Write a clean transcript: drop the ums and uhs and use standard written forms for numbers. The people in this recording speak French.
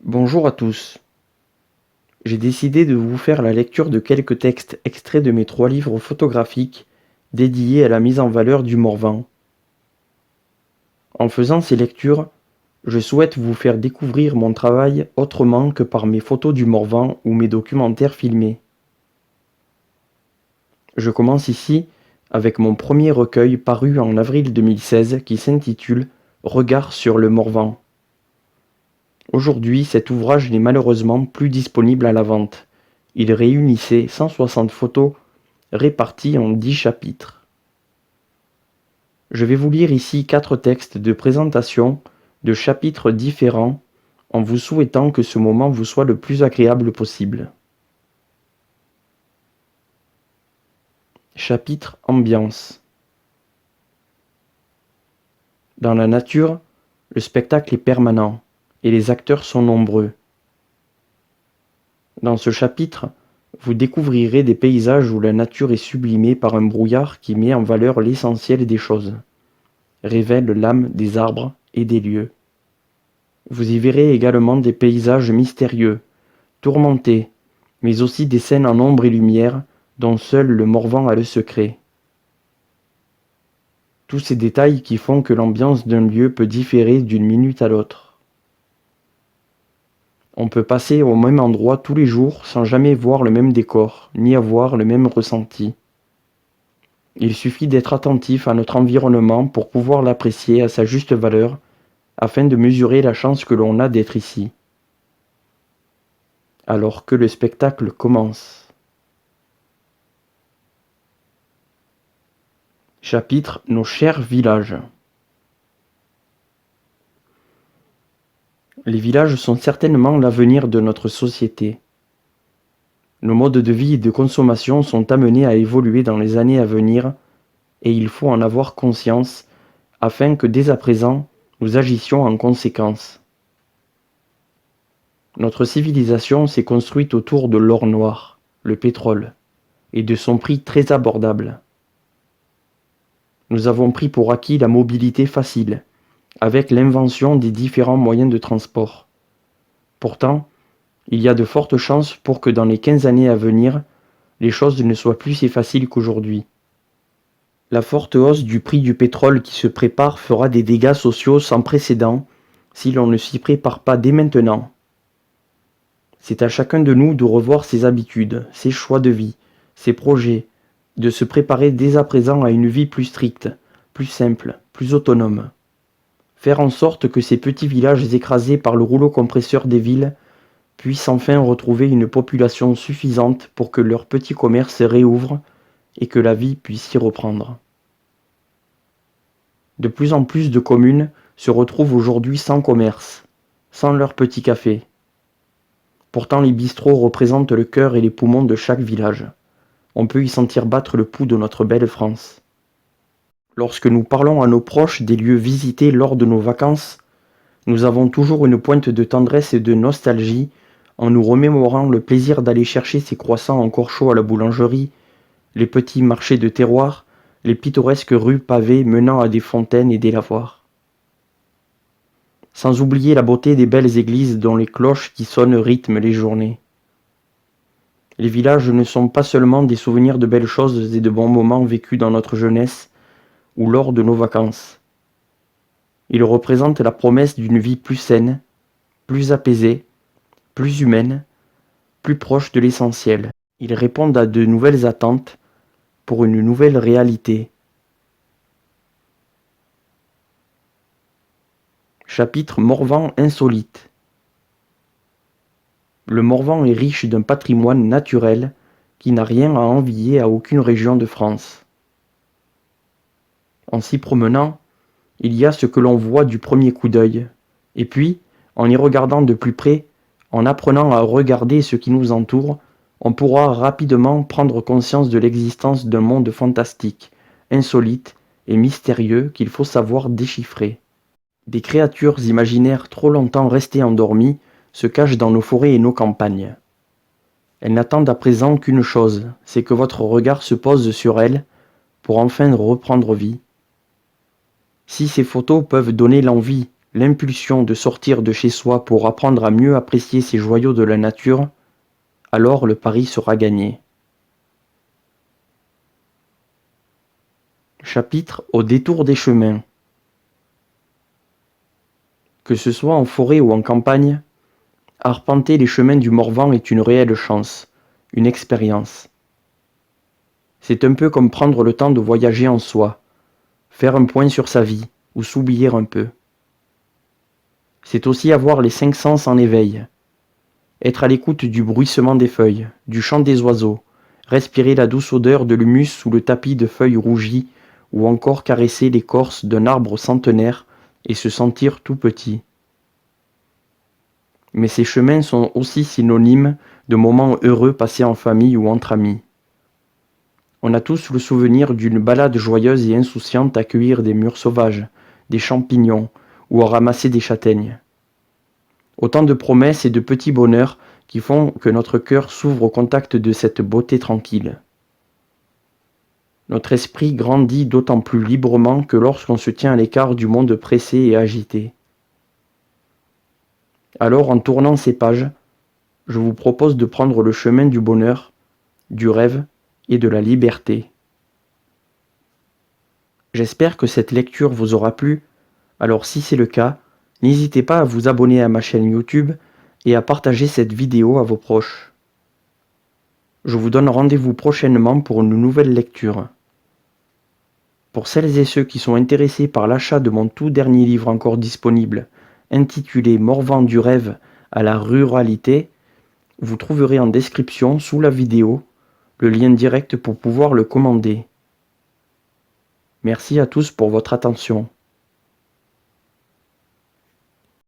Bonjour à tous. J'ai décidé de vous faire la lecture de quelques textes extraits de mes 3 livres photographiques dédiés à la mise en valeur du Morvan. En faisant ces lectures, je souhaite vous faire découvrir mon travail autrement que par mes photos du Morvan ou mes documentaires filmés. Je commence ici avec mon premier recueil paru en avril 2016 qui s'intitule Regard sur le Morvan. Aujourd'hui, cet ouvrage n'est malheureusement plus disponible à la vente. Il réunissait 160 photos réparties en 10 chapitres. Je vais vous lire ici 4 textes de présentation de chapitres différents en vous souhaitant que ce moment vous soit le plus agréable possible. Chapitre Ambiance. Dans la nature, le spectacle est permanent et les acteurs sont nombreux. Dans ce chapitre, vous découvrirez des paysages où la nature est sublimée par un brouillard qui met en valeur l'essentiel des choses, révèle l'âme des arbres et des lieux. Vous y verrez également des paysages mystérieux, tourmentés, mais aussi des scènes en ombre et lumière dont seul le Morvan a le secret. Tous ces détails qui font que l'ambiance d'un lieu peut différer d'une minute à l'autre. On peut passer au même endroit tous les jours sans jamais voir le même décor, ni avoir le même ressenti. Il suffit d'être attentif à notre environnement pour pouvoir l'apprécier à sa juste valeur, afin de mesurer la chance que l'on a d'être ici. Alors que le spectacle commence. Chapitre Nos chers villages. Les villages sont certainement l'avenir de notre société. Nos modes de vie et de consommation sont amenés à évoluer dans les années à venir et il faut en avoir conscience afin que dès à présent, nous agissions en conséquence. Notre civilisation s'est construite autour de l'or noir, le pétrole, et de son prix très abordable. Nous avons pris pour acquis la mobilité facile, avec l'invention des différents moyens de transport. Pourtant, il y a de fortes chances pour que dans les 15 années à venir, les choses ne soient plus si faciles qu'aujourd'hui. La forte hausse du prix du pétrole qui se prépare fera des dégâts sociaux sans précédent si l'on ne s'y prépare pas dès maintenant. C'est à chacun de nous de revoir ses habitudes, ses choix de vie, ses projets, de se préparer dès à présent à une vie plus stricte, plus simple, plus autonome. Faire en sorte que ces petits villages écrasés par le rouleau compresseur des villes puissent enfin retrouver une population suffisante pour que leurs petits commerces réouvrent et que la vie puisse y reprendre. De plus en plus de communes se retrouvent aujourd'hui sans commerce, sans leur petit café. Pourtant les bistrots représentent le cœur et les poumons de chaque village. On peut y sentir battre le pouls de notre belle France. Lorsque nous parlons à nos proches des lieux visités lors de nos vacances, nous avons toujours une pointe de tendresse et de nostalgie en nous remémorant le plaisir d'aller chercher ces croissants encore chauds à la boulangerie, les petits marchés de terroir, les pittoresques rues pavées menant à des fontaines et des lavoirs. Sans oublier la beauté des belles églises dont les cloches qui sonnent rythment les journées. Les villages ne sont pas seulement des souvenirs de belles choses et de bons moments vécus dans notre jeunesse ou lors de nos vacances. Ils représentent la promesse d'une vie plus saine, plus apaisée, plus humaine, plus proche de l'essentiel. Ils répondent à de nouvelles attentes pour une nouvelle réalité. Chapitre Morvan insolite. Le Morvan est riche d'un patrimoine naturel qui n'a rien à envier à aucune région de France. En s'y promenant, il y a ce que l'on voit du premier coup d'œil, et puis, en y regardant de plus près, en apprenant à regarder ce qui nous entoure, on pourra rapidement prendre conscience de l'existence d'un monde fantastique, insolite et mystérieux qu'il faut savoir déchiffrer. Des créatures imaginaires trop longtemps restées endormies se cachent dans nos forêts et nos campagnes. Elles n'attendent à présent qu'une chose, c'est que votre regard se pose sur elles pour enfin reprendre vie. Si ces photos peuvent donner l'envie, l'impulsion de sortir de chez soi pour apprendre à mieux apprécier ces joyaux de la nature, alors le pari sera gagné. Chapitre au détour des chemins. Que ce soit en forêt ou en campagne, arpenter les chemins du Morvan est une réelle chance, une expérience. C'est un peu comme prendre le temps de voyager en soi, faire un point sur sa vie ou s'oublier un peu. C'est aussi avoir les 5 sens en éveil, être à l'écoute du bruissement des feuilles, du chant des oiseaux, respirer la douce odeur de l'humus sous le tapis de feuilles rougies ou encore caresser l'écorce d'un arbre centenaire et se sentir tout petit. Mais ces chemins sont aussi synonymes de moments heureux passés en famille ou entre amis. On a tous le souvenir d'une balade joyeuse et insouciante à cueillir des mûres sauvages, des champignons ou à ramasser des châtaignes. Autant de promesses et de petits bonheurs qui font que notre cœur s'ouvre au contact de cette beauté tranquille. Notre esprit grandit d'autant plus librement que lorsqu'on se tient à l'écart du monde pressé et agité. Alors, en tournant ces pages, je vous propose de prendre le chemin du bonheur, du rêve et de la liberté. J'espère que cette lecture vous aura plu, alors si c'est le cas, n'hésitez pas à vous abonner à ma chaîne YouTube et à partager cette vidéo à vos proches. Je vous donne rendez-vous prochainement pour une nouvelle lecture. Pour celles et ceux qui sont intéressés par l'achat de mon tout dernier livre encore disponible, intitulé Morvan du rêve à la ruralité, vous trouverez en description sous la vidéo le lien direct pour pouvoir le commander. Merci à tous pour votre attention.